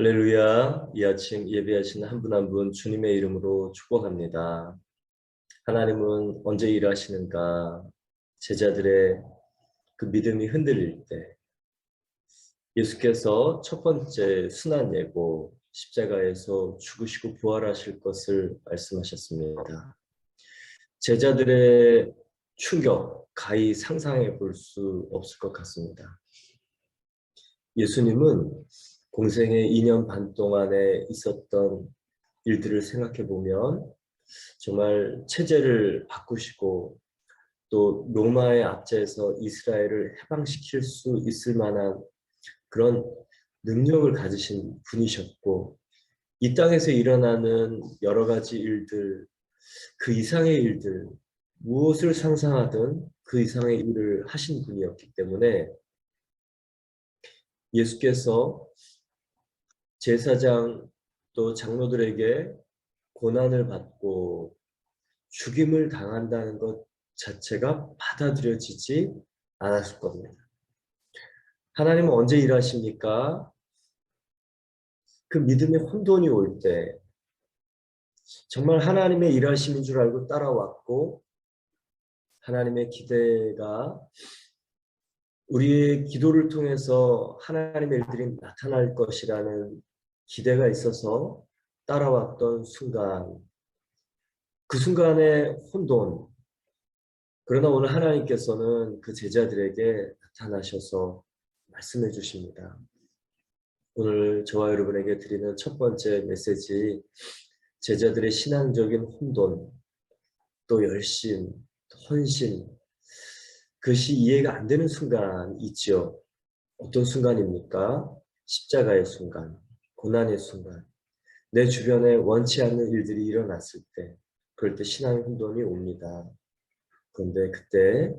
할렐루야. 이 아침 예배하시는 한 분 한 분 주님의 이름으로 축복합니다. 하나님은 언제 일하시는가? 제자들의 그 믿음이 흔들릴 때 예수께서 첫 번째 순환 예고 십자가에서 죽으시고 부활하실 것을 말씀하셨습니다. 제자들의 충격, 가히 상상해 볼 수 없을 것 같습니다. 예수님은 공생의 2년 반 동안에 있었던 일들을 생각해 보면 정말 체제를 바꾸시고 또 로마의 압제에서 이스라엘을 해방시킬 수 있을 만한 그런 능력을 가지신 분이셨고, 이 땅에서 일어나는 여러 가지 일들, 그 이상의 일들, 무엇을 상상하든 그 이상의 일을 하신 분이었기 때문에 예수께서 제사장 또 장로들에게 고난을 받고 죽임을 당한다는 것 자체가 받아들여지지 않았을 겁니다. 하나님은 언제 일하십니까? 그 믿음의 혼돈이 올 때, 정말 하나님의 일하심인 줄 알고 따라왔고, 하나님의 기대가 우리의 기도를 통해서 하나님의 일들이 나타날 것이라는 기대가 있어서 따라왔던 순간, 그 순간의 혼돈. 그러나 오늘 하나님께서는 그 제자들에게 나타나셔서 말씀해 주십니다. 오늘 저와 여러분에게 드리는 첫 번째 메시지, 제자들의 신앙적인 혼돈, 또 열심, 또 헌신, 그것이 이해가 안 되는 순간 있죠. 어떤 순간입니까? 십자가의 순간, 고난의 순간, 내 주변에 원치 않는 일들이 일어났을 때, 그럴 때 신앙의 혼돈이 옵니다. 그런데 그때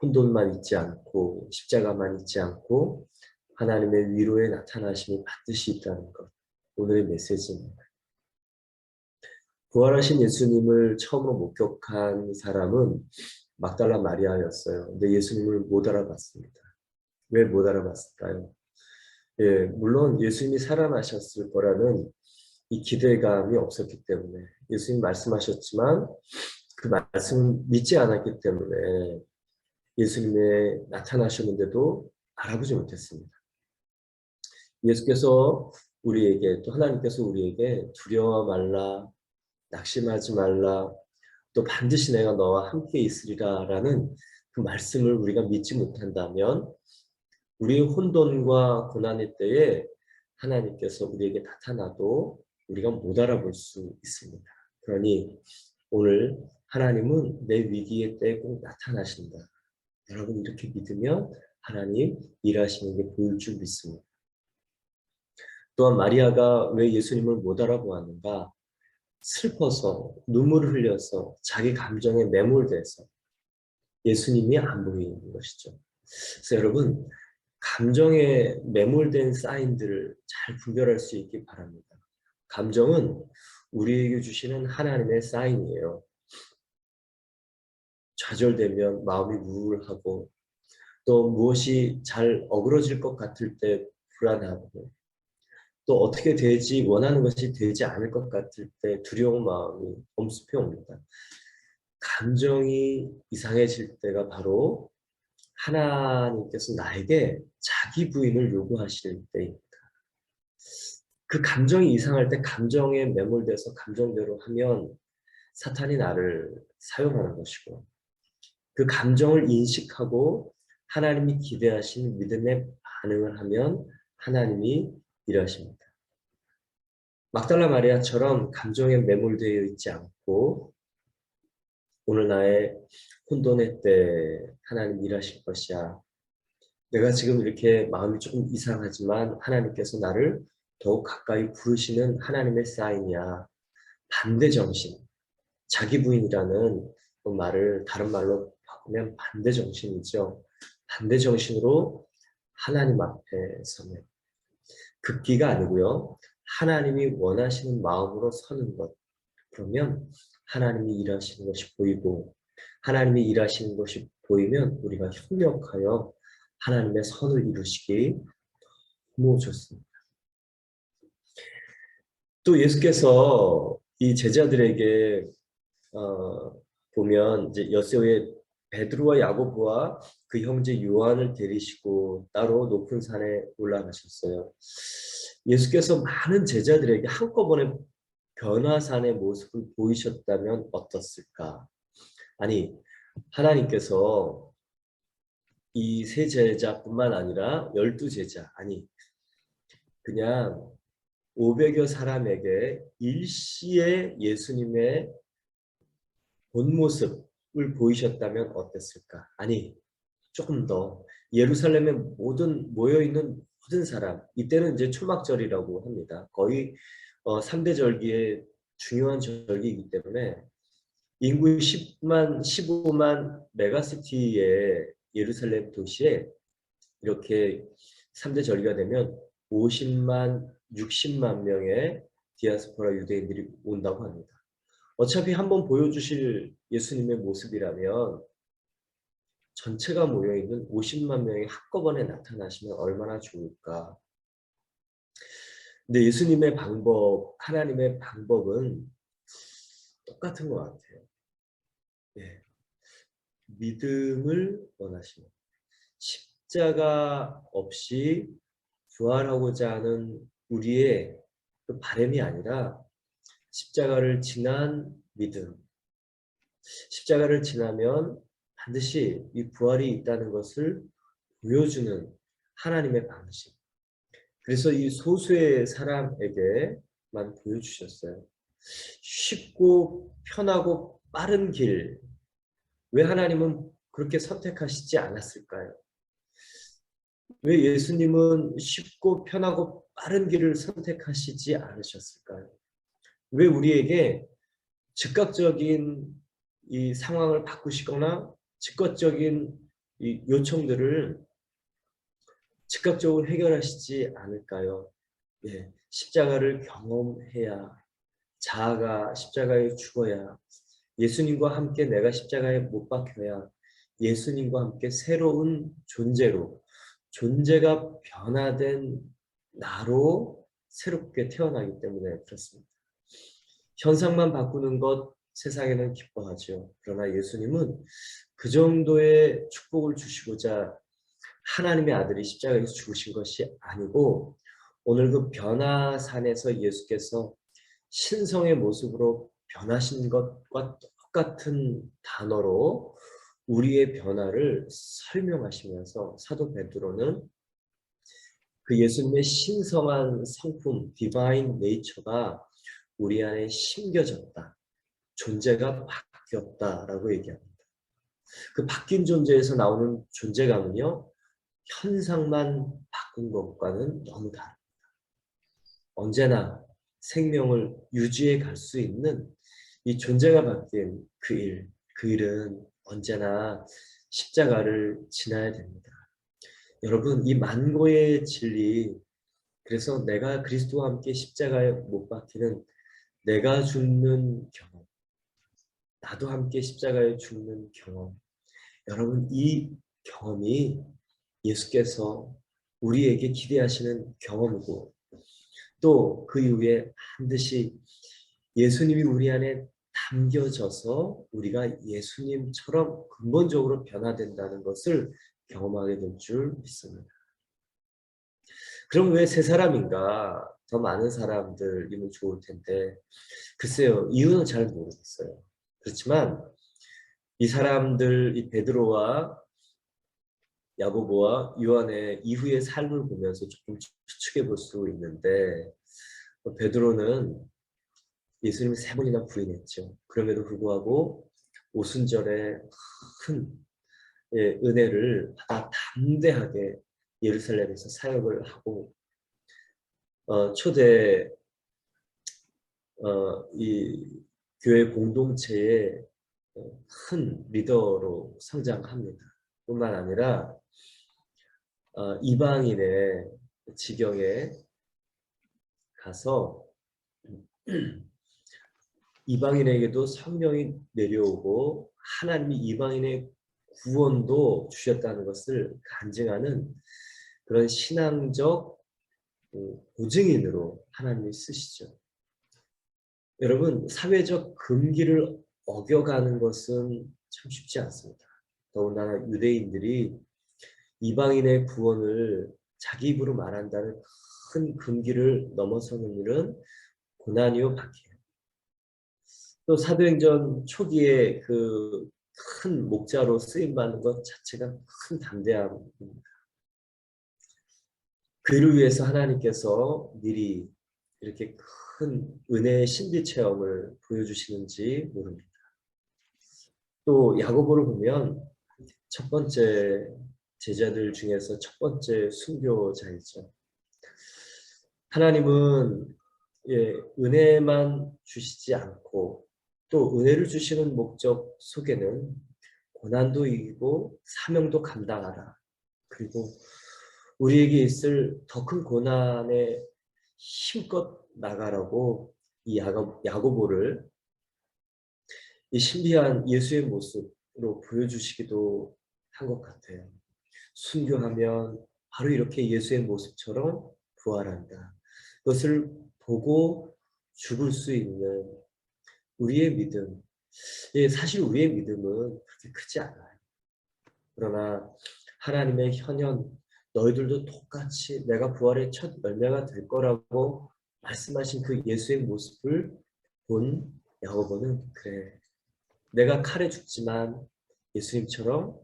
혼돈만 있지 않고 십자가만 있지 않고 하나님의 위로의 나타나심이 반드시 있다는 것, 오늘의 메시지입니다. 부활하신 예수님을 처음으로 목격한 사람은 막달라 마리아였어요. 근데 예수님을 못 알아봤습니다. 왜 못 알아봤을까요? 예, 물론 예수님이 살아나셨을 거라는 이 기대감이 없었기 때문에, 예수님 말씀하셨지만 그 말씀을 믿지 않았기 때문에 예수님의 나타나셨는데도 알아보지 못했습니다. 예수께서 우리에게, 또 하나님께서 우리에게 두려워 말라, 낙심하지 말라, 또 반드시 내가 너와 함께 있으리라 라는 그 말씀을 우리가 믿지 못한다면 우리의 혼돈과 고난의 때에 하나님께서 우리에게 나타나도 우리가 못 알아볼 수 있습니다. 그러니 오늘 하나님은 내 위기의 때에 꼭 나타나신다. 여러분 이렇게 믿으면 하나님 일하시는 게 보일 줄 믿습니다. 또한 마리아가 왜 예수님을 못 알아보았는가? 슬퍼서 눈물을 흘려서 자기 감정에 매몰돼서 예수님이 안 보이는 것이죠. 그래서 여러분 감정에 매몰된 사인들을 잘 분별할 수 있기 바랍니다. 감정은 우리에게 주시는 하나님의 사인이에요. 좌절되면 마음이 우울하고 또 무엇이 잘 어그러질 것 같을 때 불안하고 또 어떻게 되지 원하는 것이 되지 않을 것 같을 때 두려운 마음이 엄습해 옵니다. 감정이 이상해질 때가 바로 하나님께서 나에게 자기 부인을 요구하실 때입니다. 그 감정이 이상할 때 감정에 매몰돼서 감정대로 하면 사탄이 나를 사용하는 것이고, 그 감정을 인식하고 하나님이 기대하신 믿음의 반응을 하면 하나님이 일하십니다. 막달라 마리아처럼 감정에 매몰되어 있지 않고 오늘 나의 혼돈의 때 하나님 일하실 것이야. 내가 지금 이렇게 마음이 조금 이상하지만 하나님께서 나를 더욱 가까이 부르시는 하나님의 사인이야. 반대정신, 자기 부인이라는 그 말을 다른 말로 바꾸면 반대정신이죠. 반대정신으로 하나님 앞에 서면 급기가 아니고요. 하나님이 원하시는 마음으로 서는 것. 그러면 하나님이 일하시는 것이 보이고 하나님이 일하시는 것이 보이면 우리가 협력하여 하나님의 선을 이루시기 너무 좋습니다. 또 예수께서 이 제자들에게 보면 이제 여수의 베드로와 야고보와 그 형제 요한을 데리시고 따로 높은 산에 올라가셨어요. 예수께서 많은 제자들에게 한꺼번에 변화산의 모습을 보이셨다면 어떻을까? 아니, 하나님께서 이 세 제자뿐만 아니라 12제자, 아니, 그냥 500여 사람에게 일시에 예수님의 본 모습을 보이셨다면 어땠을까? 아니, 조금 더 예루살렘에 모든 모여있는 모든 사람, 이때는 이제 초막절이라고 합니다. 거의 3대 절기의 중요한 절기이기 때문에 인구 10만, 15만 메가시티의 예루살렘 도시에 이렇게 3대 절기가 되면 50만, 60만 명의 디아스포라 유대인들이 온다고 합니다. 어차피 한번 보여주실 예수님의 모습이라면 전체가 모여있는 50만 명이 한꺼번에 나타나시면 얼마나 좋을까. 근데 예수님의 방법, 하나님의 방법은 똑같은 것 같아요. 예. 믿음을 원하시는 십자가 없이 부활하고자 하는 우리의 그 바람이 아니라 십자가를 지난 믿음, 십자가를 지나면 반드시 이 부활이 있다는 것을 보여주는 하나님의 방식. 그래서 이 소수의 사람에게만 보여주셨어요. 쉽고 편하고 빠른 길, 왜 하나님은 그렇게 선택하시지 않았을까요? 왜 예수님은 쉽고 편하고 빠른 길을 선택하시지 않으셨을까요? 왜 우리에게 즉각적인 이 상황을 바꾸시거나 즉각적인 이 요청들을 즉각적으로 해결하시지 않을까요? 예, 십자가를 경험해야, 자아가 십자가에 죽어야, 예수님과 함께 내가 십자가에 못 박혀야 예수님과 함께 새로운 존재로, 존재가 변화된 나로 새롭게 태어나기 때문에 그렇습니다. 현상만 바꾸는 것 세상에는 기뻐하죠. 그러나 예수님은 그 정도의 축복을 주시고자 하나님의 아들이 십자가에서 죽으신 것이 아니고 오늘 그 변화산에서 예수께서 신성의 모습으로 변하신 것과 똑같은 단어로 우리의 변화를 설명하시면서 사도 베드로는 그 예수님의 신성한 성품, 디바인 네이처가 우리 안에 심겨졌다. 존재가 바뀌었다라고 얘기합니다. 그 바뀐 존재에서 나오는 존재감은요. 현상만 바꾼 것과는 너무 다릅니다. 언제나 생명을 유지해 갈 수 있는 이 존재가 바뀐 그 일은 언제나 십자가를 지나야 됩니다. 여러분, 이 만고의 진리, 그래서 내가 그리스도와 함께 십자가에 못 박히는 내가 죽는 경험, 나도 함께 십자가에 죽는 경험, 여러분 이 경험이 예수께서 우리에게 기대하시는 경험이고 또 그 이후에 반드시 예수님이 우리 안에 담겨져서 우리가 예수님처럼 근본적으로 변화된다는 것을 경험하게 될 줄 믿습니다. 그럼 왜 세 사람인가? 더 많은 사람들이면 좋을 텐데 글쎄요. 이유는 잘 모르겠어요. 그렇지만 이 사람들, 이 베드로와 야고보와 요한의 이후의 삶을 보면서 조금 추측해 볼 수 있는데 베드로는 예수님을 3번이나 부인했죠. 그럼에도 불구하고 오순절에 큰 은혜를 받아 담대하게 예루살렘에서 사역을 하고 초대 이 교회 공동체의 큰 리더로 성장합니다. 뿐만 아니라 이방인의 지경에 가서 이방인에게도 성령이 내려오고 하나님이 이방인의 구원도 주셨다는 것을 간증하는 그런 신앙적 보증인으로 하나님이 쓰시죠. 여러분, 사회적 금기를 어겨가는 것은 참 쉽지 않습니다. 더군다나 유대인들이 이방인의 구원을 자기 입으로 말한다는 큰 금기를 넘어서는 일은 고난이요 박해요. 또 사도행전 초기에 그 큰 목자로 쓰임 받는 것 자체가 큰 담대함입니다. 그를 위해서 하나님께서 미리 이렇게 큰 은혜의 신비 체험을 보여주시는지 모릅니다. 또 야고보를 보면 첫 번째 제자들 중에서 첫 번째 순교자이죠. 하나님은 은혜만 주시지 않고 또 은혜를 주시는 목적 속에는 고난도 이기고 사명도 감당하라. 그리고 우리에게 있을 더 큰 고난에 힘껏 나가라고 이 야고보를 이 신비한 예수의 모습으로 보여주시기도 한 것 같아요. 순교하면 바로 이렇게 예수의 모습처럼 부활한다. 그것을 보고 죽을 수 있는 우리의 믿음. 사실 우리의 믿음은 그렇게 크지 않아요. 그러나 하나님의 현현, 너희들도 똑같이 내가 부활의 첫 열매가 될 거라고 말씀하신 그 예수의 모습을 본 야고보는 그래. 내가 칼에 죽지만 예수님처럼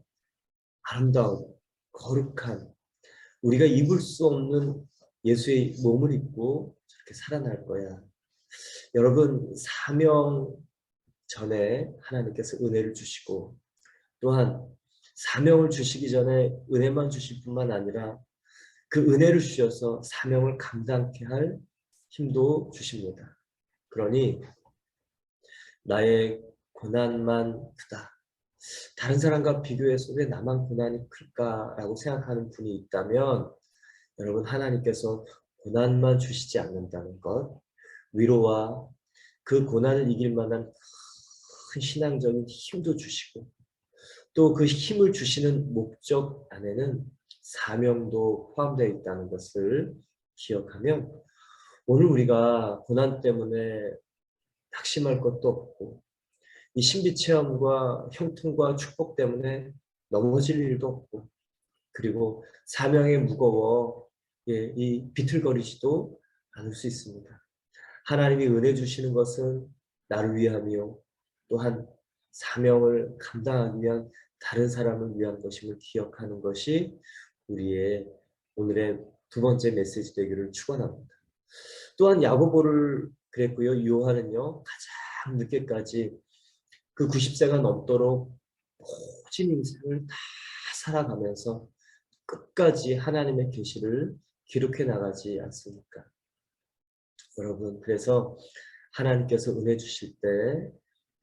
아름다운 거룩한 우리가 입을 수 없는 예수의 몸을 입고 저렇게 살아날 거야. 여러분 사명 전에 하나님께서 은혜를 주시고 또한 사명을 주시기 전에 은혜만 주실 뿐만 아니라 그 은혜를 주셔서 사명을 감당케 할 힘도 주십니다. 그러니 나의 고난만 크다. 다른 사람과 비교해서 왜 나만 고난이 클까라고 생각하는 분이 있다면 여러분 하나님께서 고난만 주시지 않는다는 것, 위로와 그 고난을 이길 만한 큰 신앙적인 힘도 주시고 또 그 힘을 주시는 목적 안에는 사명도 포함되어 있다는 것을 기억하면 오늘 우리가 고난 때문에 낙심할 것도 없고 이 신비체험과 형통과 축복 때문에 넘어질 일도 없고 그리고 사명에 무거워 이 비틀거리지도 않을 수 있습니다. 하나님이 은혜 주시는 것은 나를 위함이요 또한 사명을 감당하기 위한 다른 사람을 위한 것임을 기억하는 것이 우리의 오늘의 두 번째 메시지 되기를 축원합니다. 또한 야고보를 그랬고요. 요한은요. 가장 늦게까지 그 90세가 넘도록 모진 인생을 다 살아가면서 끝까지 하나님의 계시를 기록해 나가지 않습니까? 여러분 그래서 하나님께서 은혜 주실 때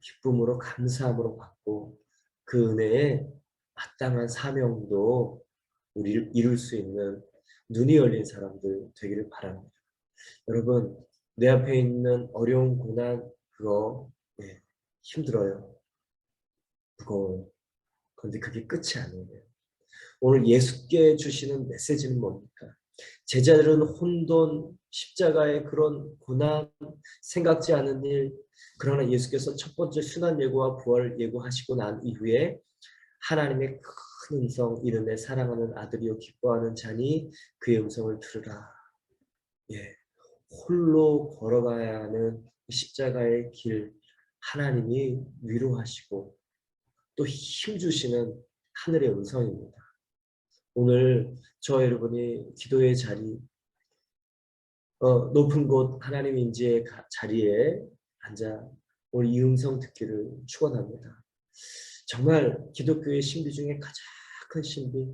기쁨으로 감사함으로 받고 그 은혜에 마땅한 사명도 우리를 이룰 수 있는 눈이 열린 사람들 되기를 바랍니다. 여러분 내 앞에 있는 어려운 고난 그거 힘들어요. 무거워요. 그런데 그게 끝이 아니에요. 오늘 예수께 주시는 메시지는 뭡니까? 제자들은 혼돈, 십자가의 그런 고난, 생각지 않은 일, 그러나 예수께서 첫 번째 순환 예고와 부활을 예고하시고 난 이후에 하나님의 큰 음성, 이는 내 사랑하는 아들이요 기뻐하는 자니 그의 음성을 들으라. 홀로 걸어가야 하는 십자가의 길, 하나님이 위로하시고 또 힘주시는 하늘의 음성입니다. 오늘 저 여러분이 기도의 자리, 높은 곳 하나님 인지의 자리에 앉아 오늘 이 음성 듣기를 축원합니다. 정말 기독교의 신비 중에 가장 큰 신비,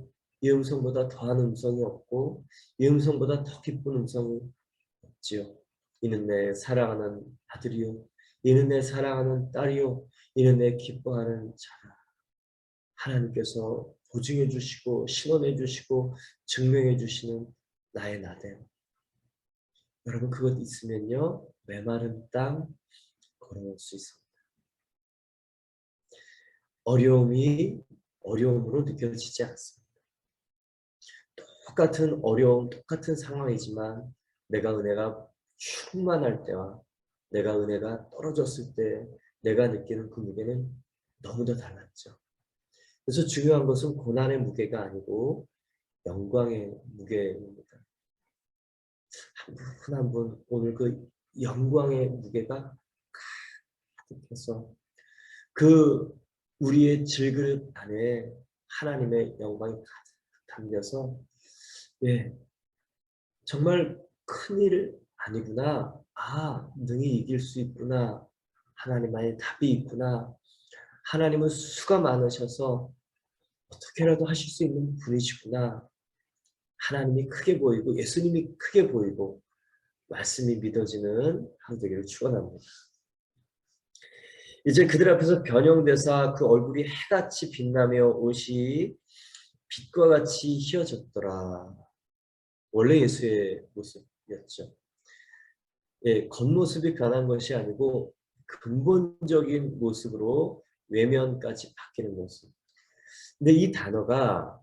이 음성보다 더한 음성이 없고 이 음성보다 더 기쁜 음성이 없지요. 이는 내 사랑하는 아들이요, 이는 내 사랑하는 딸이요, 이는 내 기뻐하는 자라. 하나님께서 보증해 주시고 신원해 주시고 증명해 주시는 나의 나됨. 여러분 그것 있으면요 메마른 땅 걸어올 수 있습니다. 어려움이 어려움으로 느껴지지 않습니다. 똑같은 어려움, 똑같은 상황이지만 내가 은혜가 충만할 때와 내가 은혜가 떨어졌을 때 내가 느끼는 그 무게는 너무도 달랐죠. 그래서 중요한 것은 고난의 무게가 아니고 영광의 무게입니다. 한 분 한 분 오늘 그 영광의 무게가 가득해서 그 우리의 질그릇 안에 하나님의 영광이 가득 담겨서 예, 정말 큰일 아니구나. 아, 능히 이길 수 있구나. 하나님만의 답이 있구나. 하나님은 수가 많으셔서 어떻게라도 하실 수 있는 분이시구나. 하나님이 크게 보이고 예수님이 크게 보이고 말씀이 믿어지는 하루 되기를 축원합니다. 이제 그들 앞에서 변형되사 그 얼굴이 해같이 빛나며 옷이 빛과 같이 휘어졌더라. 원래 예수의 모습이었죠. 예, 겉모습이 변한 것이 아니고 근본적인 모습으로 외면까지 바뀌는 모습. 근데 이 단어가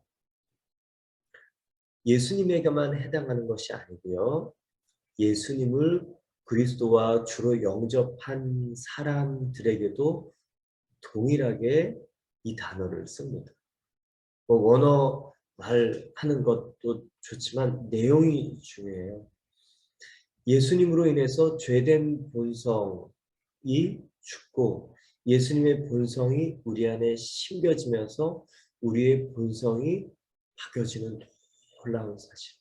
예수님에게만 해당하는 것이 아니고요. 예수님을 그리스도와 주로 영접한 사람들에게도 동일하게 이 단어를 씁니다. 뭐 원어 말하는 것도 좋지만 내용이 중요해요. 예수님으로 인해서 죄된 본성이 죽고 예수님의 본성이 우리 안에 심겨지면서 우리의 본성이 바뀌어지는 놀라운 사실.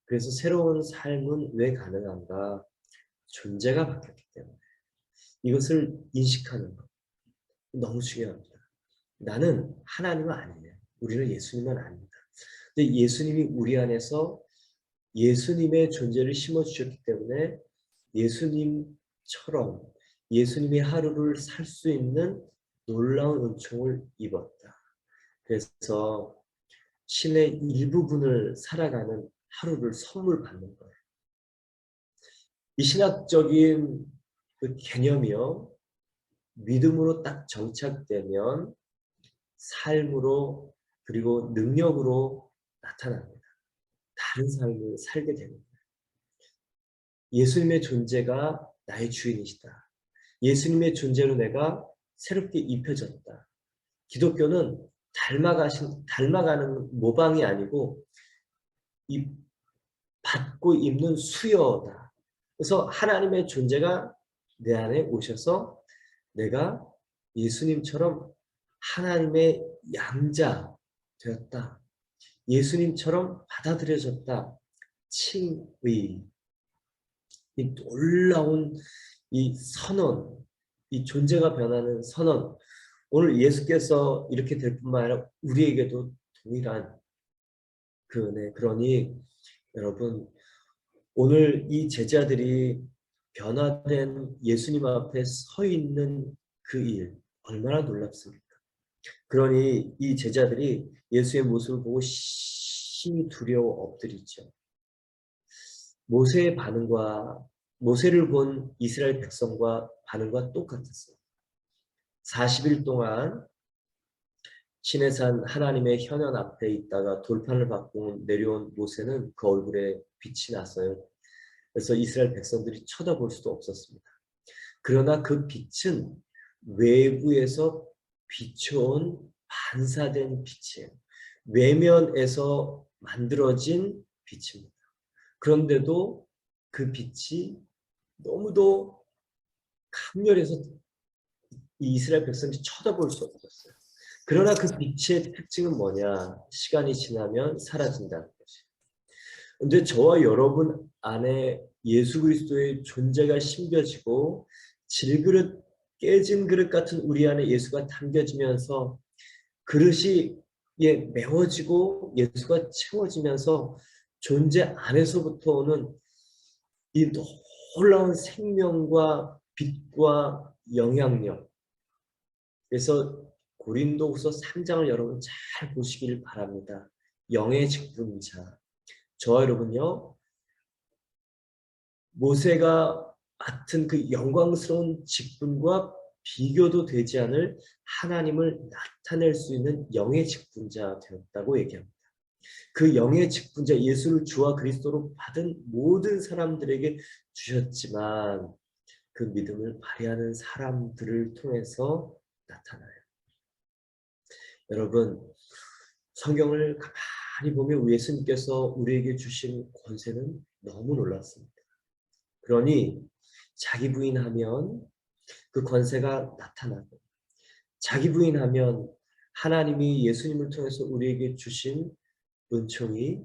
그래서 새로운 삶은 왜 가능한가? 존재가 바뀌었기 때문에. 이것을 인식하는 것 너무 중요합니다. 나는 하나님은 아니에요. 우리는 예수님은 아닙니다. 근데 예수님이 우리 안에서 예수님의 존재를 심어주셨기 때문에 예수님처럼 예수님의 하루를 살 수 있는 놀라운 은총을 입었다. 그래서 신의 일부분을 살아가는 하루를 선물 받는 거예요. 이 신학적인 그 개념이요. 믿음으로 딱 정착되면 삶으로 그리고 능력으로 나타납니다. 다른 삶을 살게 됩니다. 예수님의 존재가 나의 주인이시다. 예수님의 존재로 내가 새롭게 입혀졌다. 기독교는 닮아가는 모방이 아니고 이 받고 입는 수여다. 그래서 하나님의 존재가 내 안에 오셔서 내가 예수님처럼 하나님의 양자 되었다. 예수님처럼 받아들여졌다. 칭의. 이 놀라운 이 선언, 이 존재가 변하는 선언. 오늘 예수께서 이렇게 될 뿐만 아니라 우리에게도 동일한 그 은혜. 그러니 여러분 오늘 이 제자들이 변화된 예수님 앞에 서 있는 그 일 얼마나 놀랍습니까? 그러니 이 제자들이 예수의 모습을 보고 심히 두려워 엎드리죠. 모세의 반응과 모세를 본 이스라엘 백성과 반응과 똑같았어요. 40일 동안 시내산 하나님의 현현 앞에 있다가 돌판을 받고 내려온 모세는 그 얼굴에 빛이 났어요. 그래서 이스라엘 백성들이 쳐다볼 수도 없었습니다. 그러나 그 빛은 외부에서 비춰온 반사된 빛이에요. 외면에서 만들어진 빛입니다. 그런데도 그 빛이 너무도 강렬해서 이 이스라엘 백성이 쳐다볼 수 없었어요. 그러나 그 빛의 특징은 뭐냐? 시간이 지나면 사라진다는 것이에요. 근데 저와 여러분 안에 예수 그리스도의 존재가 심겨지고 질그릇 깨진 그릇 같은 우리 안에 예수가 담겨지면서 그릇이 메워지고 예수가 채워지면서 존재 안에서부터 오는 이 놀라운 생명과 빛과 영향력. 그래서 고린도후서 3장을 여러분 잘 보시길 바랍니다. 영의 직분자. 저와 여러분요. 모세가 맡은 그 영광스러운 직분과 비교도 되지 않을 하나님을 나타낼 수 있는 영의 직분자 되었다고 얘기합니다. 그 영의 직분자 예수를 주와 그리스도로 받은 모든 사람들에게 주셨지만 그 믿음을 발휘하는 사람들을 통해서 나타나요. 여러분, 성경을 가만히 보면 예수님께서 우리에게 주신 권세는 너무 놀랍습니다. 그러니 자기 부인하면 그 권세가 나타나고, 자기 부인하면 하나님이 예수님을 통해서 우리에게 주신 은총이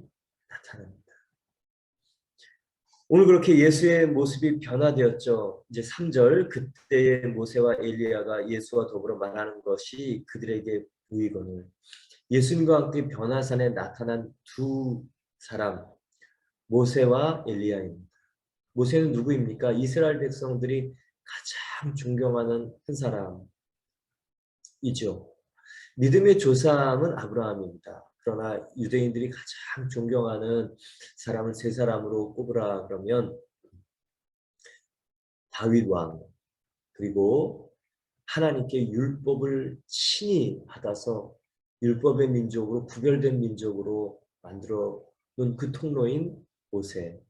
나타납니다. 오늘 그렇게 예수의 모습이 변화되었죠. 이제 3절, 그때의 모세와 엘리야가 예수와 더불어 말하는 것이 그들에게 보이거늘. 예수님과 함께 변화산에 나타난 두 사람, 모세와 엘리야입니다. 모세는 누구입니까? 이스라엘 백성들이 가장 존경하는 한 사람이죠. 믿음의 조상은 아브라함입니다. 그러나 유대인들이 가장 존경하는 사람을 세 사람으로 꼽으라 그러면 다윗 왕, 그리고 하나님께 율법을 친히 받아서 율법의 민족으로 구별된 민족으로 만들어 놓은 그 통로인 모세,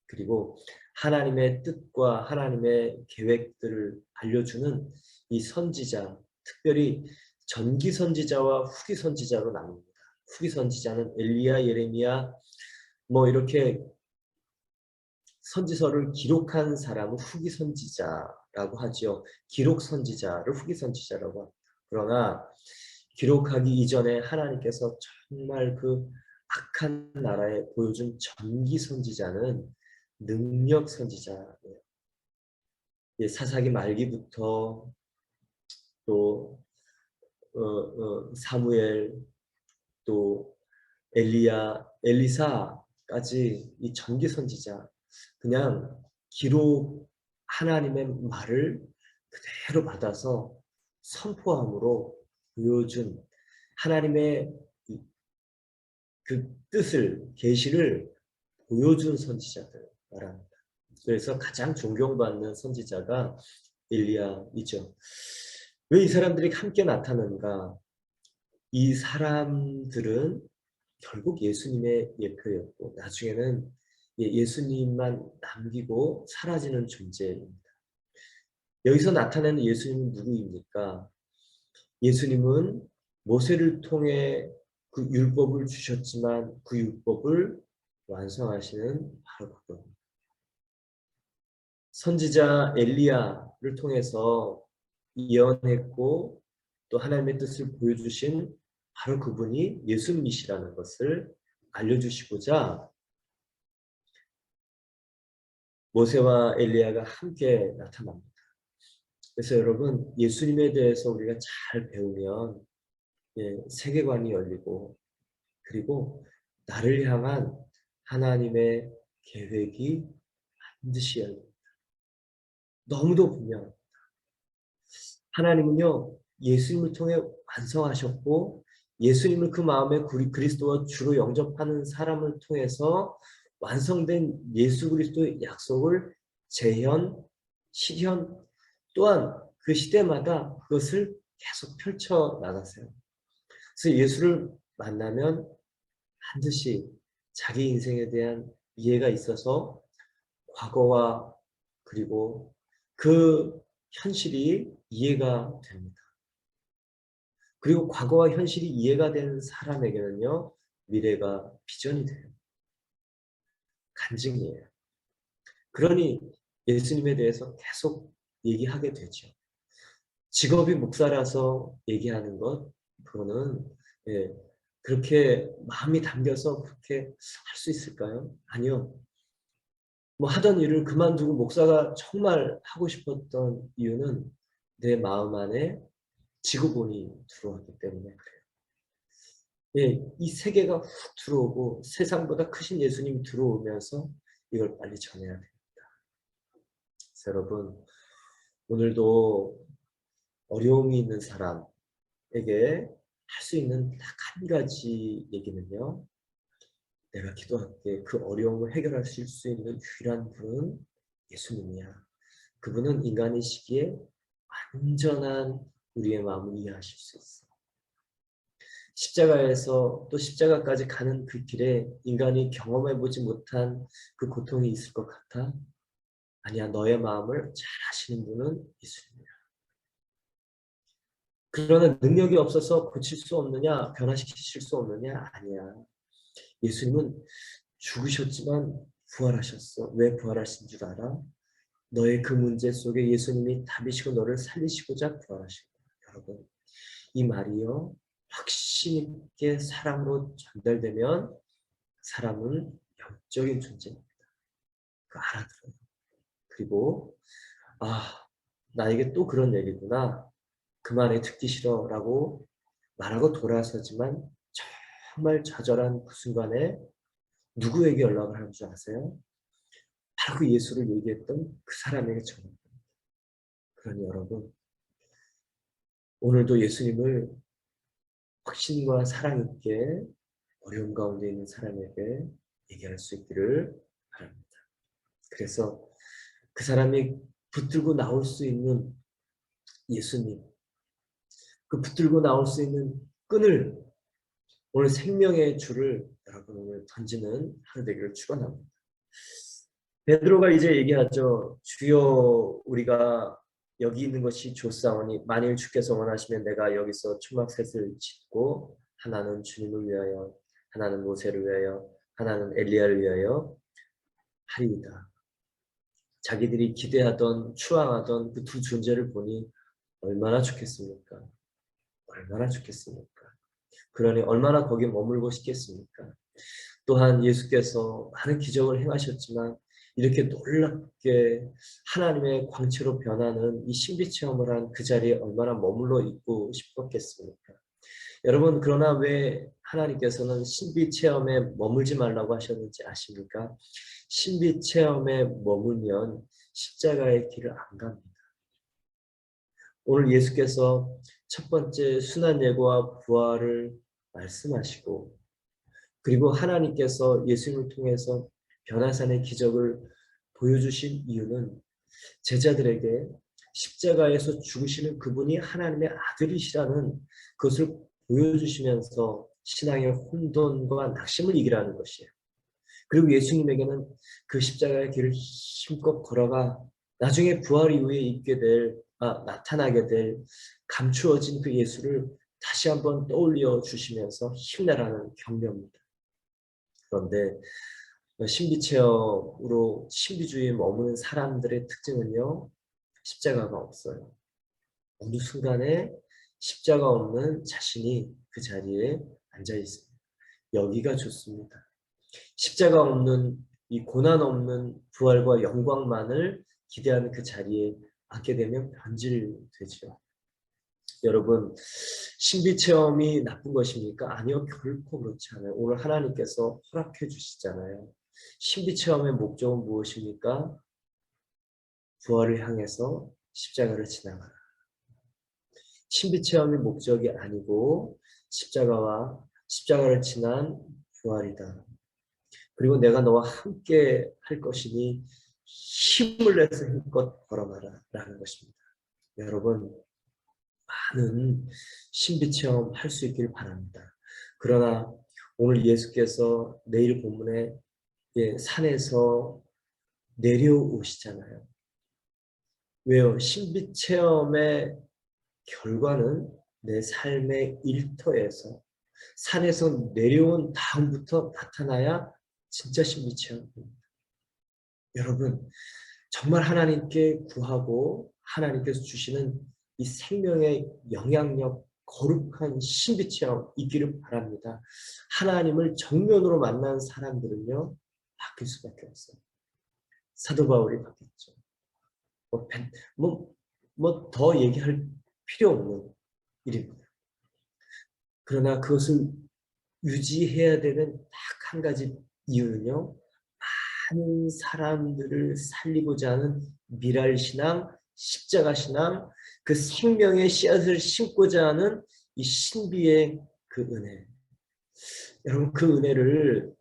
그리고 하나님의 뜻과 하나님의 계획들을 알려주는 이 선지자, 특별히 전기 선지자와 후기 선지자로 나눕니다. 후기 선지자는 엘리야, 예레미야 뭐 이렇게 선지서를 기록한 사람은 후기 선지자라고 하죠. 기록 선지자를 후기 선지자라고 합니다. 그러나 기록하기 이전에 하나님께서 정말 그 악한 나라에 보여준 전기 선지자는 능력 선지자예요. 사사기 말기부터 또 사무엘, 또 엘리야, 엘리사까지 이 전기 선지자, 그냥 기록 하나님의 말을 그대로 받아서 선포함으로 보여준 하나님의 그 뜻을, 계시를 보여준 선지자들 말합니다. 그래서 가장 존경받는 선지자가 엘리야이죠. 왜 이 사람들이 함께 나타나는가? 이 사람들은 결국 예수님의 예표였고 나중에는 예수님만 남기고 사라지는 존재입니다. 여기서 나타나는 예수님은 누구입니까? 예수님은 모세를 통해 그 율법을 주셨지만 그 율법을 완성하시는 바로 그분. 선지자 엘리야를 통해서 예언했고 또 하나님의 뜻을 보여주신 바로 그분이 예수님이시라는 것을 알려주시고자 모세와 엘리야가 함께 나타납니다. 그래서 여러분, 예수님에 대해서 우리가 잘 배우면 세계관이 열리고, 그리고 나를 향한 하나님의 계획이 반드시 열립니다. 너무도 분명합니다. 하나님은요, 예수님을 통해 완성하셨고, 예수님을 그 마음에 그리스도와 주로 영접하는 사람을 통해서 완성된 예수 그리스도의 약속을 재현, 실현, 또한 그 시대마다 그것을 계속 펼쳐 나가세요. 그래서 예수를 만나면 반드시 자기 인생에 대한 이해가 있어서 과거와 그리고 그 현실이 이해가 됩니다. 그리고 과거와 현실이 이해가 되는 사람에게는요, 미래가 비전이 돼요. 간증이에요. 그러니 예수님에 대해서 계속 얘기하게 되죠. 직업이 목사라서 얘기하는 것, 그거는 그렇게 마음이 담겨서 그렇게 할 수 있을까요? 아니요. 뭐 하던 일을 그만두고 목사가 정말 하고 싶었던 이유는 내 마음 안에 지구본이 들어왔기 때문에 그래요. 이 세계가 훅 들어오고 세상보다 크신 예수님이 들어오면서 이걸 빨리 전해야 됩니다. 그래서 여러분, 오늘도 어려움이 있는 사람에게 할 수 있는 딱 한 가지 얘기는요. 내가 기도할게. 그 어려움을 해결하실 수 있는 유일한 분은 예수님이야. 그분은 인간이시기에 완전한 우리의 마음을 이해하실 수 있어. 십자가에서 또 십자가까지 가는 그 길에 인간이 경험해보지 못한 그 고통이 있을 것 같아? 아니야, 너의 마음을 잘 아시는 분은 예수님이야. 그러나 능력이 없어서 고칠 수 없느냐, 변화시키실 수 없느냐? 아니야. 예수님은 죽으셨지만 부활하셨어. 왜 부활하신 줄 알아? 너의 그 문제 속에 예수님이 답이시고 너를 살리시고자 부활하신 거야. 여러분, 이 말이요, 확신 있게 사람으로 전달되면 사람은 영적인 존재입니다. 그 알아들어요. 그리고 나에게 또 그런 얘기구나. 그 말에 듣기 싫어라고 말하고 돌아서지만 정말 좌절한 그 순간에 누구에게 연락을 하는 줄 아세요? 바로 그 예수를 얘기했던 그 사람에게 전합니다. 그러니 여러분, 오늘도 예수님을 확신과 사랑 있게 어려움 가운데 있는 사람에게 얘기할 수 있기를 바랍니다. 그래서 그 사람이 붙들고 나올 수 있는 예수님, 그 붙들고 나올 수 있는 끈을, 오늘 생명의 줄을 여러분 오늘 던지는 하루 되기를 축원합니다. 베드로가 이제 얘기하죠. 주여, 우리가 여기 있는 것이 좋사오니 만일 주께서 원하시면 내가 여기서 초막셋을 짓고 하나는 주님을 위하여, 하나는 모세를 위하여, 하나는 엘리야를 위하여 하리이다. 자기들이 기대하던 추앙하던 그 두 존재를 보니 얼마나 좋겠습니까? 얼마나 좋겠습니까? 그러니 얼마나 거기에 머물고 싶겠습니까? 또한 예수께서 많은 기적을 행하셨지만 이렇게 놀랍게 하나님의 광채로 변하는 이 신비 체험을 한 그 자리에 얼마나 머물러 있고 싶었겠습니까? 여러분, 그러나 왜 하나님께서는 신비 체험에 머물지 말라고 하셨는지 아십니까? 신비 체험에 머물면 십자가의 길을 안 갑니다. 오늘 예수께서 첫 번째 순환 예고와 부활을 말씀하시고, 그리고 하나님께서 예수님을 통해서 변화산의 기적을 보여주신 이유는 제자들에게 십자가에서 죽으시는 그분이 하나님의 아들이시라는 것을 보여주시면서 신앙의 혼돈과 낙심을 이기라는 것이에요. 그리고 예수님에게는 그 십자가의 길을 힘껏 걸어가 나중에 부활 이후에 나타나게 될 감추어진 그 예수를 다시 한번 떠올려 주시면서 힘내라는 격려입니다. 그런데 신비체험으로 신비주의에 머무는 사람들의 특징은요, 십자가가 없어요. 어느 순간에 십자가 없는 자신이 그 자리에 앉아 있습니다. 여기가 좋습니다. 십자가 없는, 이 고난 없는 부활과 영광만을 기대하는 그 자리에 앉게 되면 변질되죠. 여러분, 신비체험이 나쁜 것입니까? 아니요, 결코 그렇지 않아요. 오늘 하나님께서 허락해 주시잖아요. 신비체험의 목적은 무엇입니까? 부활을 향해서 십자가를 지나가라. 신비체험이 목적이 아니고 십자가를 지난 부활이다. 그리고 내가 너와 함께 할 것이니 힘을 내서 힘껏 걸어가라 라는 것입니다. 여러분, 많은 신비체험 할 수 있기를 바랍니다. 그러나 오늘 예수께서 내일 본문에 산에서 내려오시잖아요. 왜요? 신비체험의 결과는 내 삶의 일터에서 산에서 내려온 다음부터 나타나야 진짜 신비체험입니다. 여러분, 정말 하나님께 구하고 하나님께서 주시는 이 생명의 영향력, 거룩한 신비체험 있기를 바랍니다. 하나님을 정면으로 만난 사람들은요, 바뀔 수밖에 없어요. 사도 바울이 바뀌었죠. 더 얘기할 필요 없는 일입니다. 그러나 그것을 유지해야 되는 딱 한 가지 이유는요, 많은 사람들을 살리고자 하는 미랄신앙, 십자가신앙, 그 생명의 씨앗을 심고자 하는 이 신비의 그 은혜. 여러분, 그 은혜를,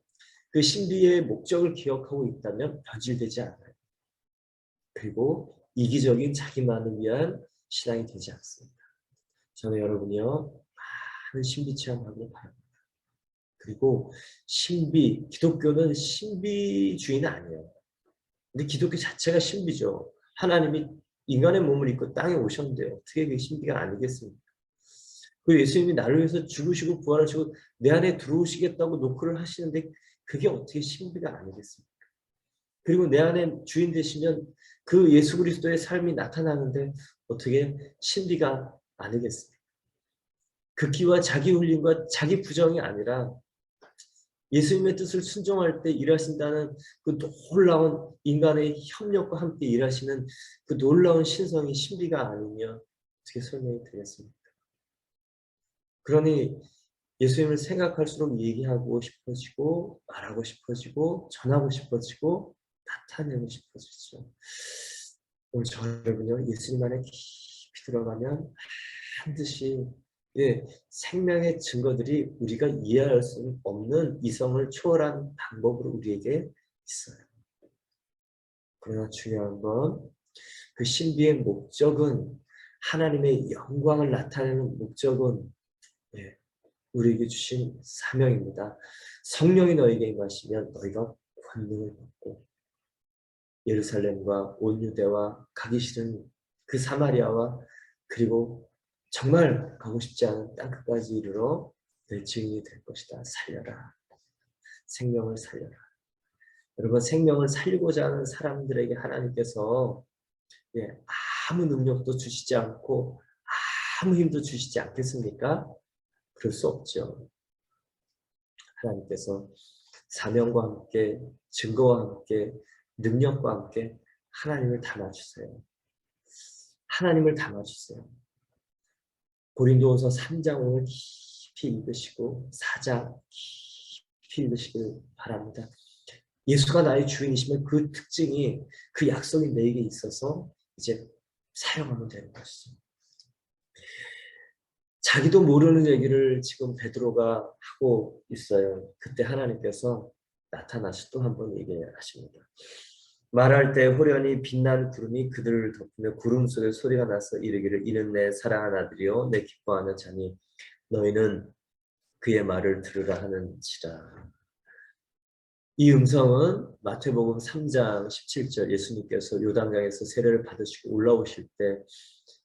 그 신비의 목적을 기억하고 있다면 변질되지 않아요. 그리고 이기적인 자기만을 위한 신앙이 되지 않습니다. 저는 여러분이요, 많은 신비 체험하기를 바랍니다. 그리고 기독교는 신비주의는 아니에요. 근데 기독교 자체가 신비죠. 하나님이 인간의 몸을 입고 땅에 오셨는데 어떻게 그게 신비가 아니겠습니까? 그 예수님이 나를 위해서 죽으시고 부활하시고 내 안에 들어오시겠다고 노크를 하시는데 그게 어떻게 신비가 아니겠습니까? 그리고 내 안에 주인 되시면 그 예수 그리스도의 삶이 나타나는데 어떻게 신비가 아니겠습니까? 극기와 자기 훈련과 자기 부정이 아니라 예수님의 뜻을 순종할 때 일하신다는 그 놀라운 인간의 협력과 함께 일하시는 그 놀라운 신성이 신비가 아니며 어떻게 설명이 되겠습니까? 그러니 예수님을 생각할수록 얘기하고 싶어지고 말하고 싶어지고 전하고 싶어지고 나타내고 싶어지죠. 오늘 저는요 예수님 안에 깊이 들어가면 반드시 생명의 증거들이 우리가 이해할 수 없는 이성을 초월한 방법으로 우리에게 있어요. 그러나 중요한 건 그 신비의 목적은 하나님의 영광을 나타내는 목적은 우리에게 주신 사명입니다. 성령이 너에게 임하시면 너희가 권능을 받고 예루살렘과 온 유대와 가기 싫은 그 사마리아와 그리고 정말 가고 싶지 않은 땅끝까지 이르러 내 증인이 될 것이다. 살려라. 생명을 살려라. 여러분 생명을 살리고자 하는 사람들에게 하나님께서 아무 능력도 주시지 않고 아무 힘도 주시지 않겠습니까? 그럴 수 없죠. 하나님께서 사명과 함께 증거와 함께 능력과 함께 하나님을 담아주세요. 하나님을 담아주세요. 고린도후서 3장 오늘 깊이 읽으시고 4장 깊이 읽으시길 바랍니다. 예수가 나의 주인이시면 그 특징이 그 약속이 내게 있어서 이제 사용하면 되는 것이죠. 자기도 모르는 얘기를 지금 베드로가 하고 있어요. 그때 하나님께서 나타나시 또 한 번 얘기하십니다. 말할 때 호련히 빛난 구름이 그들을 덮으며 구름 속에 소리가 나서 이르기를 이는 내 사랑하는 아들이요 내 기뻐하는 자니 너희는 그의 말을 들으라 하는지라. 이 음성은 마태복음 3장 17절 예수님께서 요단강에서 세례를 받으시고 올라오실 때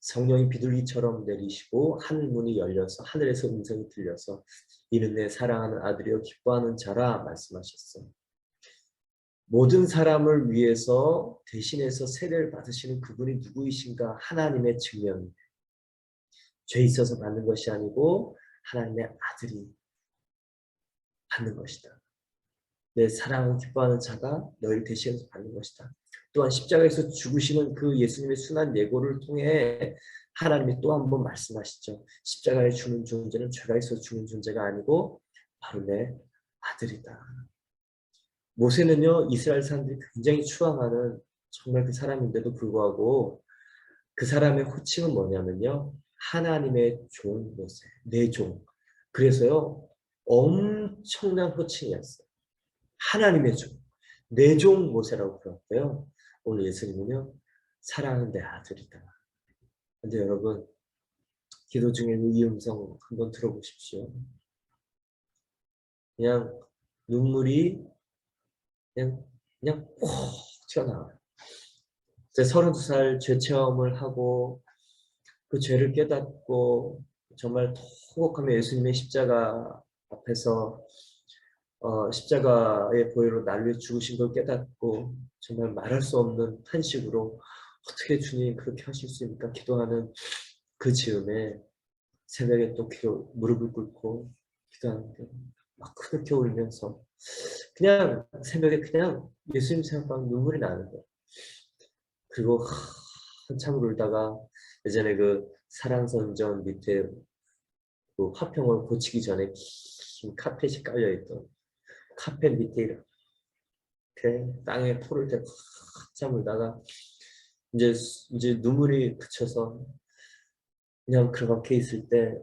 성령이 비둘기처럼 내리시고 하늘문이 열려서 하늘에서 음성이 들려서 이는 내 사랑하는 아들이요 기뻐하는 자라 말씀하셨어요. 모든 사람을 위해서 대신해서 세례를 받으시는 그분이 누구이신가 하나님의 증명입니다. 죄 있어서 받는 것이 아니고 하나님의 아들이 받는 것이다. 내 사랑을 기뻐하는 자가 너희를 대신해서 받는 것이다. 또한 십자가에서 죽으시는 그 예수님의 순한 예고를 통해 하나님이 또 한 번 말씀하시죠. 십자가에 죽는 존재는 죄가 있어서 죽는 존재가 아니고 바로 내 아들이다. 모세는요 이스라엘 사람들이 굉장히 추앙하는 정말 그 사람인데도 불구하고 그 사람의 호칭은 뭐냐면요 하나님의 종 모세, 내 종. 그래서요 엄청난 호칭이었어요. 하나님의 종, 내 종 모세라고 불렀고요. 오늘 예수님은요 사랑하는 내 아들이다. 근데 여러분 기도 중에 이 음성 한번 들어보십시오. 그냥 눈물이 그냥 콕 튀어나와요. 제 32살 죄 체험을 하고 그 죄를 깨닫고 정말 통곡하며 예수님의 십자가 앞에서 십자가의 보혈로 나를 위해 죽으신 걸 깨닫고 정말 말할 수 없는 탄식으로 어떻게 주님 그렇게 하실 수 있습니까? 기도하는 그 즈음에 새벽에 또 무릎을 꿇고 기도하는데 막 그렇게 울면서 그냥 새벽에 그냥 예수님 생각하면 눈물이 나는 거예요. 그리고 한참을 울다가 예전에 그 사랑선전 밑에 그 화평을 고치기 전에 긴 카펫이 깔려있던 카펫 밑에 이렇게 땅에 포를 대고 한참 울다가 이제 눈물이 그쳐서 그냥 그렇게 있을 때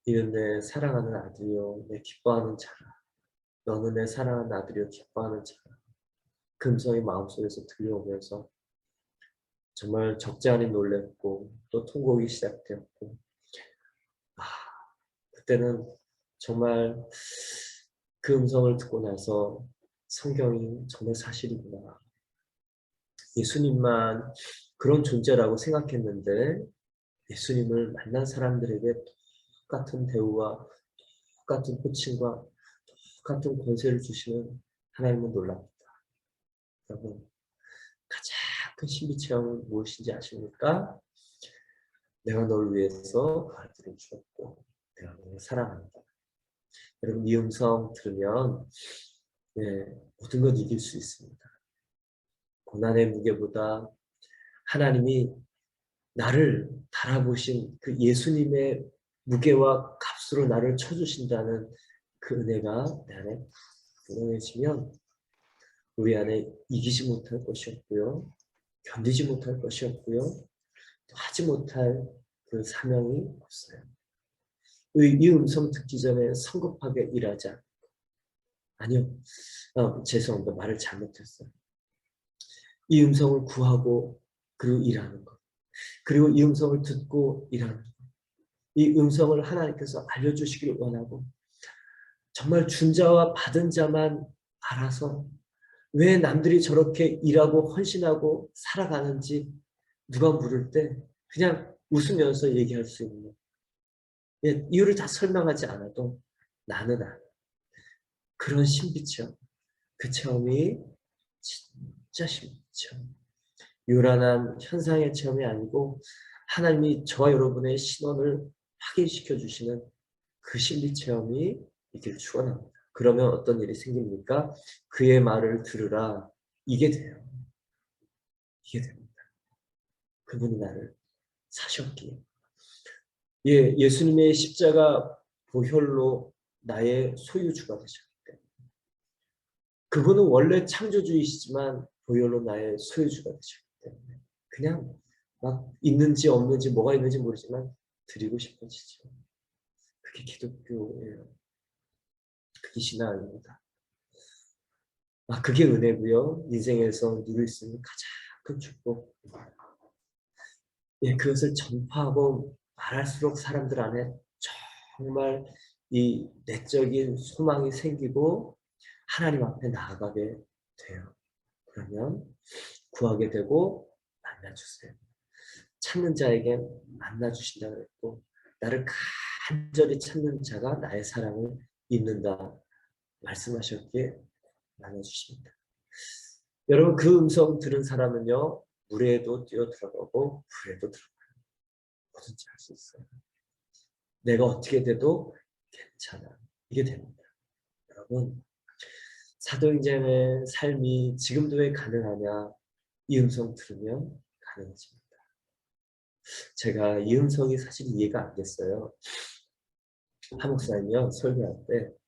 이는 내 사랑하는 아들이요 내 기뻐하는 자라. 너는 내 사랑하는 아들이요 기뻐하는 자라. 그 음성이 마음속에서 들려오면서 정말 적지 않은 놀랬고 또 통곡이 시작되었고 그때는 정말 그 음성을 듣고 나서 성경이 정말 사실이구나. 예수님만 그런 존재라고 생각했는데 예수님을 만난 사람들에게 똑같은 대우와 똑같은 호칭과 똑같은 권세를 주시는 하나님은 놀랍니다. 여러분, 가장 큰 신비 체험은 무엇인지 아십니까? 내가 널 위해서 아들을 주었고 내가 너를 사랑한다. 여러분, 이 음성 들으면 모든 것 이길 수 있습니다. 고난의 무게보다 하나님이 나를 달아보신 그 예수님의 무게와 값으로 나를 쳐주신다는 그 은혜가 내 안에 분명해지면 우리 안에 이기지 못할 것이 없고요. 견디지 못할 것이 없고요. 또 하지 못할 그 사명이 없어요. 이 음성 듣기 전에 성급하게 일하자. 아니요. 죄송합니다. 말을 잘못했어요. 이 음성을 구하고 그리고 일하는 것. 그리고 이 음성을 듣고 일하는 것. 이 음성을 하나님께서 알려주시기를 원하고 정말 준 자와 받은 자만 알아서 왜 남들이 저렇게 일하고 헌신하고 살아가는지 누가 물을 때 그냥 웃으면서 얘기할 수 있는 이유를 다 설명하지 않아도 나는 알아. 그런 신비체험. 그 체험이 진짜 신비체험. 요란한 현상의 체험이 아니고 하나님이 저와 여러분의 신원을 확인시켜 주시는 그 신비체험이 있기를 축원합니다. 그러면 어떤 일이 생깁니까? 그의 말을 들으라. 이게 돼요. 이게 됩니다. 그분이 나를 사셨기에. 예수님의 십자가 보혈로 나의 소유주가 되셨기 때문에. 그분은 원래 창조주이시지만 보혈로 나의 소유주가 되셨기 때문에. 그냥 막 있는지 없는지 뭐가 있는지 모르지만 드리고 싶어지죠. 그게 기독교예요. 그게 신앙입니다. 그게 은혜고요. 인생에서 누릴 수 있는 가장 큰 축복. 그것을 전파하고 말할수록 사람들 안에 정말 이 내적인 소망이 생기고 하나님 앞에 나아가게 돼요. 그러면 구하게 되고 만나주세요. 찾는 자에게 만나주신다고 했고 나를 간절히 찾는 자가 나의 사랑을 입는다 말씀하셨기에 만나주십니다. 여러분 그 음성 들은 사람은요. 물에도 뛰어들어가고 불에도 들어가요. 뭐든지 할 수 있어요. 내가 어떻게 돼도 괜찮아. 이게 됩니다. 여러분 사도행전의 삶이 지금도 왜 가능하냐. 이 음성 들으면 가능해집니다. 제가 이 음성이 사실 이해가 안 됐어요. 한 목사님이요. 설교할 때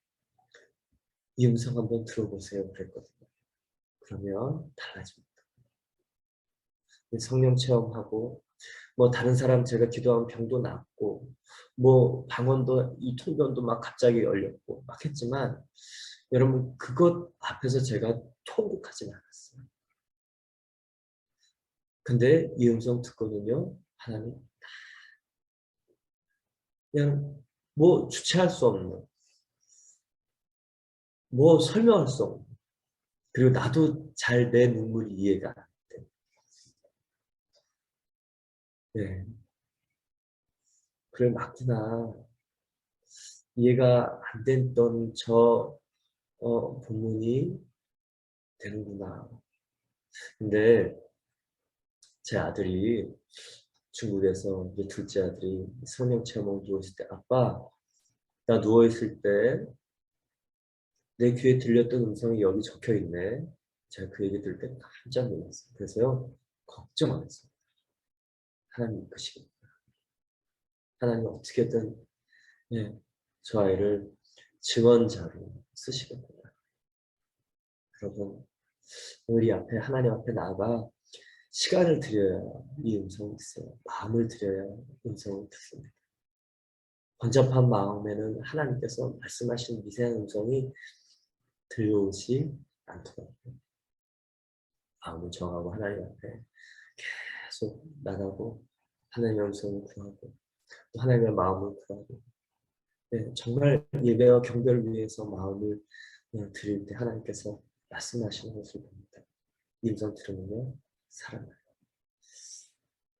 이 음성 한번 들어보세요. 그랬거든요. 그러면 달라집니다. 성령 체험하고 뭐 다른 사람 제가 기도하면 병도 낫고 뭐 방언도 이 통변도 막 갑자기 열렸고 막 했지만 여러분 그것 앞에서 제가 통곡하진 않았어요. 근데 이 음성 듣고는요. 하나님 그냥 뭐 주체할 수 없는 뭐 설명할 수 없는 그리고 나도 잘 내 눈물이 이해가 안 돼. 네. 그래 맞구나. 이해가 안 됐던 저 본문이 되는구나. 근데 제 아들이 중국에서 이제 둘째 아들이 성령 체험을 누워있을 때 아빠 나 누워있을 때 내 귀에 들렸던 음성이 여기 적혀있네. 제가 그 얘기 들을 때 깜짝 놀랐어요. 그래서요 걱정 안 했어요. 하나님 이끄시겠다. 하나님 어떻게든 저 아이를 증언자로 쓰시겠구나. 여러분 우리 앞에 하나님 앞에 나아가 시간을 들여야 이 음성이 있어요. 마음을 들여야 음성을 듣습니다. 번잡한 마음에는 하나님께서 말씀하시는 미세한 음성이 들려오지 않더라고요. 마음을 정하고 하나님 앞에 계속 나가고 하나님의 음성을 구하고 또 하나님의 마음을 구하고 정말 예배와 경배를 위해서 마음을 드릴 때 하나님께서 말씀하시는 것을 봅니다. 이 음성 들으면요 살아나요.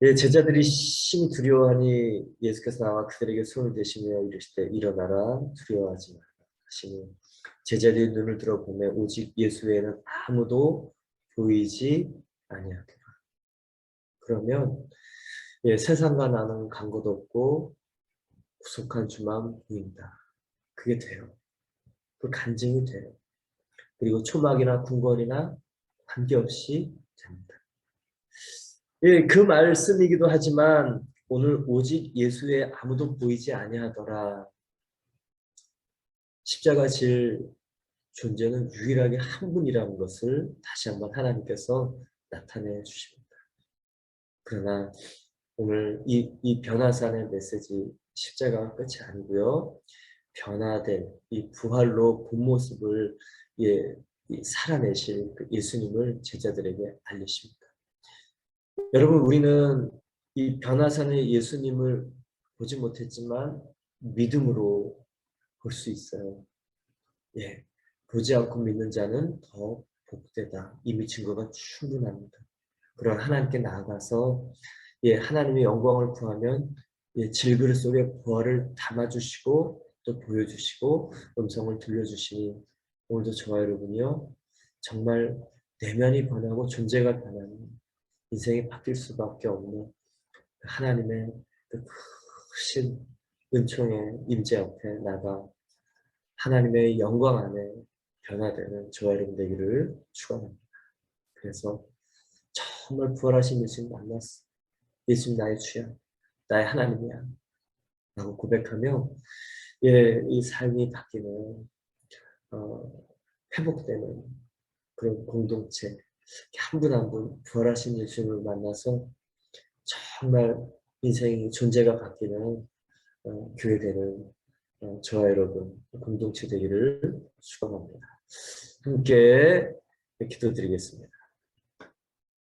예, 제자들이 심히 두려워하니 예수께서 나와 그들에게 손을 대시며 이르시되 일어나라 두려워하지 말라 하시니 제자들이 눈을 들어보매 오직 예수 외에는 아무도 보이지 아니하더라. 그러면 예, 세상과 나는 간 곳 없고 구속한 주만 보인다. 그게 돼요. 그 간증이 돼요. 그리고 초막이나 궁궐이나 관계없이 됩니다. 예, 그 말씀이기도 하지만 오늘 오직 예수 외에 아무도 보이지 아니하더라. 십자가 질 존재는 유일하게 한 분이라는 것을 다시 한번 하나님께서 나타내 주십니다. 그러나 오늘 이 변화산의 메시지 십자가가 끝이 아니고요. 변화된 이 부활로 본 모습을 예, 살아내실 그 예수님을 제자들에게 알리십니다. 여러분 우리는 이 변화산의 예수님을 보지 못했지만 믿음으로 볼 수 있어요. 예, 보지 않고 믿는 자는 더 복되다. 이미 증거가 충분합니다. 그런 하나님께 나아가서 예, 하나님의 영광을 구하면 예, 질그릇 속에 부활을 담아주시고 또 보여주시고 음성을 들려주시니 오늘도 저와 여러분이요 정말 내면이 변하고 존재가 변하는 인생이 바뀔 수밖에 없는 하나님의 그 크신 은총의 임재 앞에 나가 하나님의 영광 안에 변화되는 저와 여러분 되기를 축원합니다. 그래서 정말 부활하신 예수님 만났어. 예수님 나의 주야, 나의 하나님이야 라고 고백하며 예, 이 삶이 바뀌는 어, 회복되는 그런 공동체 한 분 한 분 부활하신 예수님을 만나서 정말 인생의 존재가 바뀌는 교회 되는 저와 여러분 공동체 되기를 축원합니다. 함께 기도드리겠습니다.